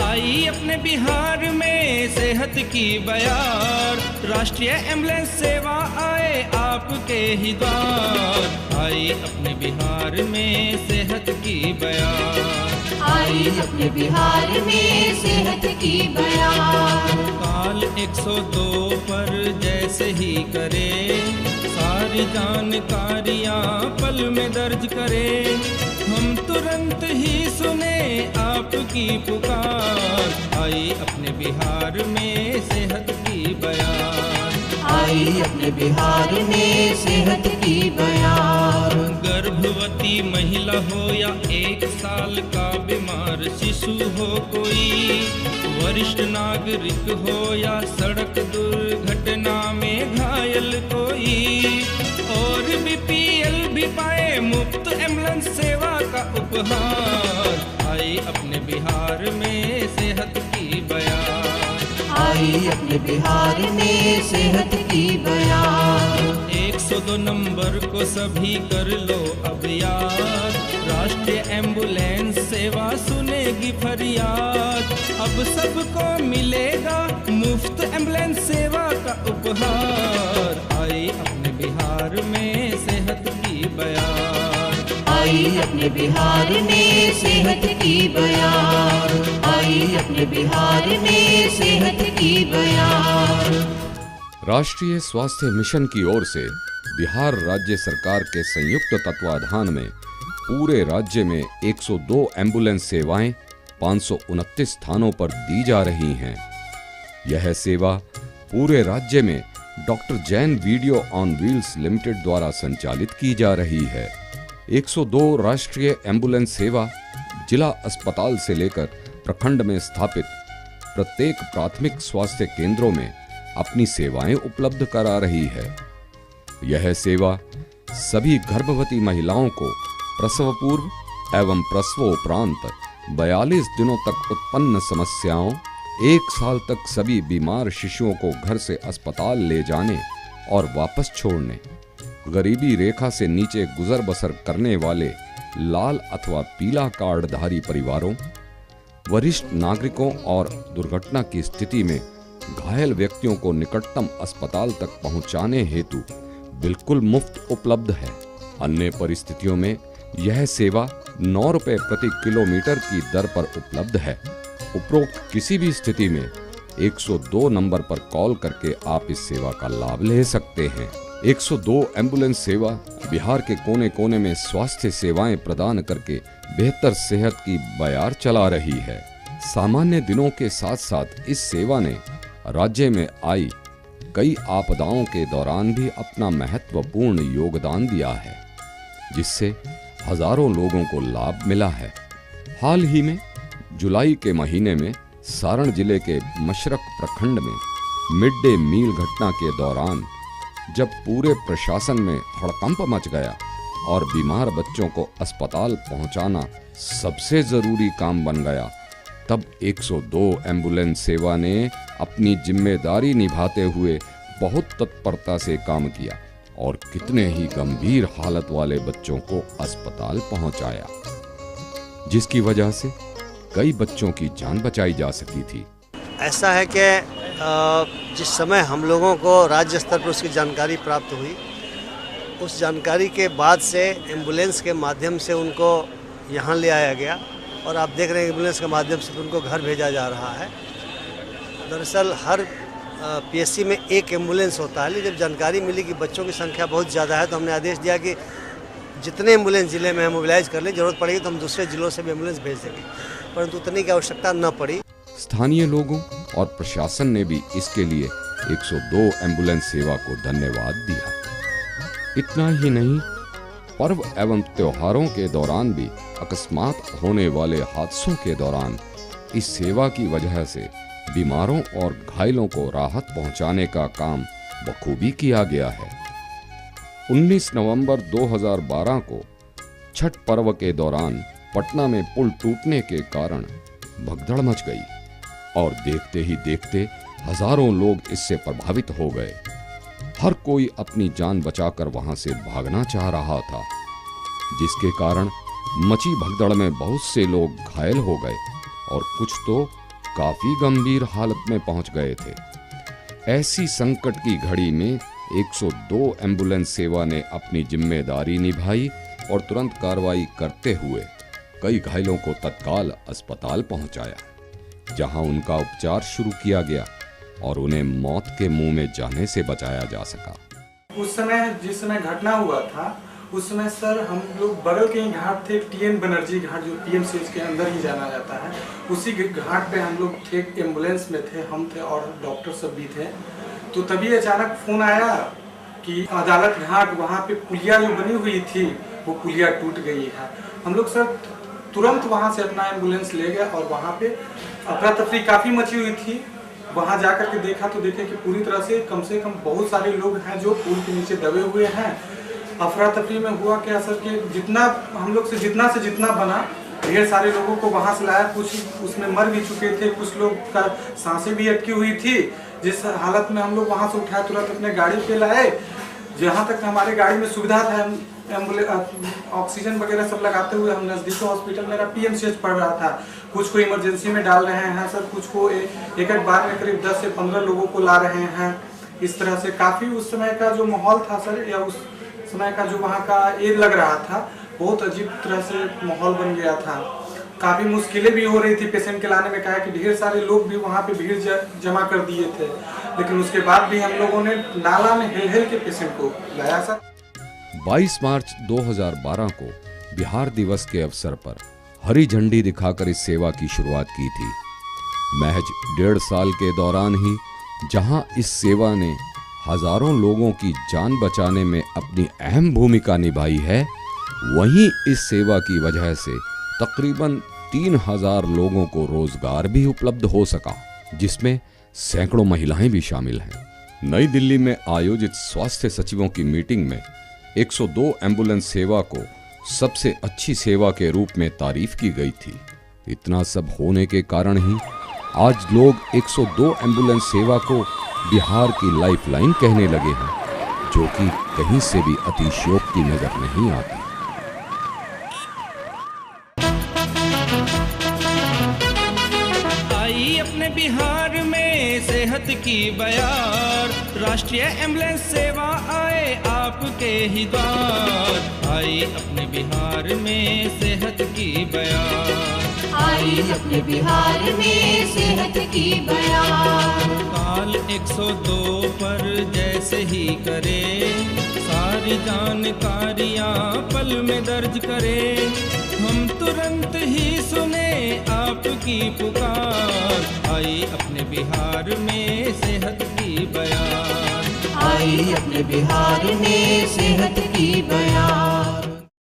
आई अपने बिहार में सेहत की बयार, राष्ट्रीय एम्बुलेंस सेवा आए आपके ही द्वार। आई अपने बिहार में सेहत की बयार, आई अपने बिहार में सेहत की बयार। काल 102 पर जैसे ही करे, सारी जानकारियाँ पल में दर्ज करे। हम तुरंत ही सुने आपकी पुकार, आई अपने बिहार में सेहत की बयार। आई अपने बिहार में सेहत की बयार। गर्भवती महिला हो या 1 साल का बीमार शिशु हो कोई, वरिष्ठ नागरिक हो या सड़क दुर्घटना में घायल कोई, और BPL भी पाए मुफ्त एम्बुलेंस सेवा का उपहार। आई अपने बिहार में सेहत की बयार, आई अपने बिहार में सेहत की बयार। 102 नंबर को सभी कर लो अब याद, राष्ट्रीय एम्बुलेंस सेवा सुनेगी फरियाद। अब सबको मिलेगा मुफ्त एम्बुलेंस सेवा का उपहार। आई अपने बिहार में सेहत की बयार, आई अपने बिहार में सेहत की बयार। आई अपने बिहार में सेहत की बयार। राष्ट्रीय स्वास्थ्य मिशन की ओर से बिहार राज्य सरकार के संयुक्त तत्वाधान में पूरे राज्य में 102 एम्बुलेंस सेवाएं 529 स्थानों पर दी जा रही हैं। यह सेवा पूरे राज्य में doctor Jain video on wheels limited द्वारा संचालित की जा रही है। 102 राष्ट्रीय एम्बुलेंस सेवा जिला अस्पताल से लेकर प्रखंड में स्थापित प्रत्येक प्राथमिक स्वास्थ्य केंद्रों में अपनी सेवाएं उपलब्ध करा रही है। यह सेवा सभी गर्भवती महिलाओं को प्रसव पूर्व एवं प्रसवोपरांत 42 दिनों तक उत्पन्न समस्याओं, 1 साल तक सभी बीमार शिशुओं को घर से अस्पताल ले जाने और वापस छोड़ने, गरीबी रेखा से नीचे गुजर बसर करने वाले लाल अथवा पीला कार्डधारी परिवारों, वरिष्ठ नागरिकों और दुर्घटना की स्थिति में घायल व्यक्तियों को निकटतम अस्पताल तक पहुंचाने हेतु बिल्कुल मुफ्त उपलब्ध है। अन्य परिस्थितियों में यह सेवा 9 रुपए प्रति किलोमीटर की दर पर उपलब्ध है। उपरोक्त किसी भी स्थिति में 102 नंबर पर कॉल करके आप इस सेवा का लाभ ले सकते हैं। 102 एम्बुलेंस सेवा बिहार के कोने कोने में स्वास्थ्य सेवाएं प्रदान करके बेहतर सेहत की बयार चला रही है। सामान्य दिनों के साथ साथ इस सेवा ने राज्य में आई कई आपदाओं के दौरान भी अपना महत्वपूर्ण योगदान दिया है, जिससे हजारों लोगों को लाभ मिला है। हाल ही में जुलाई के महीने में सारण जिले के मशरक प्रखंड में मिड डे मील घटना के दौरान जब पूरे प्रशासन में हड़कंप मच गया और बीमार बच्चों को अस्पताल पहुंचाना सबसे जरूरी काम बन गया, तब 102 एम्बुलेंस सेवा ने अपनी जिम्मेदारी निभाते हुए बहुत तत्परता से काम किया और कितने ही गंभीर हालत वाले बच्चों को अस्पताल पहुंचाया, जिसकी वजह से कई बच्चों की जान बचाई जा सकी थी। ऐसा है कि जिस समय हम लोगों को राज्य स्तर पर उसकी जानकारी प्राप्त हुई, उस जानकारी के बाद से एम्बुलेंस के माध्यम से उनको यहाँ ले आया गया और आप देख रहे हैं एम्बुलेंस के माध्यम से उनको घर भेजा जा रहा है। दरअसल हर PSC में एक एम्बुलेंस होता है, लेकिन जब जानकारी मिली कि बच्चों की संख्या बहुत ज़्यादा है तो हमने आदेश दिया कि जितने एम्बुलेंस ज़िले में हम मोबिलाइज कर लें, जरूरत पड़ेगी तो हम दूसरे ज़िलों से भी एम्बुलेंस भेज देंगे, परंतु उतनी की आवश्यकता न पड़ी। स्थानीय लोगों और प्रशासन ने भी इसके लिए 102 एम्बुलेंस सेवा को धन्यवाद दिया। इतना ही नहीं, पर्व एवं त्योहारों के दौरान भी अकस्मात होने वाले हादसों के दौरान इस सेवा की वजह से बीमारों और घायलों को राहत पहुंचाने का काम बखूबी किया गया है। 19 नवंबर 2012 को छठ पर्व के दौरान पटना में पुल टूटने के कारण भगदड़ मच गई और देखते ही देखते हजारों लोग इससे प्रभावित हो गए। हर कोई अपनी जान बचाकर वहां से भागना चाह रहा था, जिसके कारण मची भगदड़ में बहुत से लोग घायल हो गए और कुछ तो काफी गंभीर हालत में पहुंच गए थे। ऐसी संकट की घड़ी में 102 एम्बुलेंस सेवा ने अपनी जिम्मेदारी निभाई और तुरंत कार्रवाई करते हुए कई घायलों को तत्काल अस्पताल पहुंचाया, जहां उनका उपचार शुरू किया गया और उन्हें मौत के मुंह में जाने से बचाया जा सका। उस समय जिस समय घटना हुआ था उस समय सर हम लोग बगल के ही घाट थे, TN बनर्जी घाट जो PMCH के अंदर ही जाना जाता है, उसी घाट पे हम लोग थे, एम्बुलेंस में थे, हम थे और डॉक्टर सब भी थे। तो तभी अचानक फ़ोन आया कि अदालत घाट वहाँ पे पुलिया जो बनी हुई थी वो पुलिया टूट गई है। हम लोग सर तुरंत वहाँ से अपना एम्बुलेंस ले गए और वहाँ पे अफरा तफरी काफ़ी मची हुई थी। वहाँ जा कर के देखा तो देखे कि पूरी तरह से कम बहुत सारे लोग हैं जो पुल के नीचे दबे हुए हैं। अफरा तफरी में हुआ क्या सर कि जितना हम लोग से जितना बना, ढेर सारे लोगों को वहाँ से लाया, कुछ उसमें मर भी चुके थे, कुछ लोग का सांसें भी अटकी हुई थी। जिस हालत में हम लोग वहाँ से उठाए तुरंत अपने गाड़ी पे लाए, जहाँ तक हमारे गाड़ी में सुविधा था, ऑक्सीजन वगैरह सब लगाते हुए हम नज़दीकी हॉस्पिटल, मेरा PMCH पड़ रहा था, कुछ को इमरजेंसी में डाल रहे हैं सर, कुछ को एक बार में करीब 10 से 15 लोगों को ला रहे हैं। इस तरह से काफ़ी उस समय का जो माहौल था सर, या उस समय का जो वहाँ का ये लग रहा था, बहुत अजीब तरह से माहौल बन गया था। काफ़ी मुश्किलें भी हो रही थी पेशेंट के लाने में, कहा कि ढेर सारे लोग भी वहाँ पे भीड़ जमा कर दिए थे, लेकिन उसके बाद भी हम लोगों ने नाला में हिल के पेशेंट को लाया सर। 22 मार्च 2012 को बिहार दिवस के अवसर पर हरी झंडी दिखाकर इस सेवा की शुरुआत की थी। महज 1.5 साल के दौरान ही जहां इस सेवा ने हजारों लोगों की जान बचाने में अपनी अहम भूमिका निभाई है, वहीं इस सेवा की वजह से तकरीबन 3000 लोगों को रोजगार भी उपलब्ध हो सका, जिसमें सैकड़ों महिलाएं भी शामिल हैं। नई दिल्ली में आयोजित स्वास्थ्य सचिवों की मीटिंग में 102 एम्बुलेंस सेवा को सबसे अच्छी सेवा के रूप में तारीफ की गई थी। इतना सब होने के कारण ही आज लोग 102 एम्बुलेंस सेवा को बिहार की लाइफलाइन कहने लगे हैं, जो कि कहीं से भी अतिशयोक्ति नजर नहीं आती। आई अपने बिहार में सेहत की बयार, राष्ट्रीय एम्बुलेंस सेवा आए आपके ही द्वार। आई अपने बिहार में सेहत की बयार, आई अपने बिहार में सेहत की बयार। काल 102 पर जैसे ही करे, सारी जानकारियाँ पल में दर्ज करे, हम तुरंत ही सुने आपकी पुकार। आई अपने बिहार में सेहत की बयार, आई अपने बिहार में सेहत की बयार।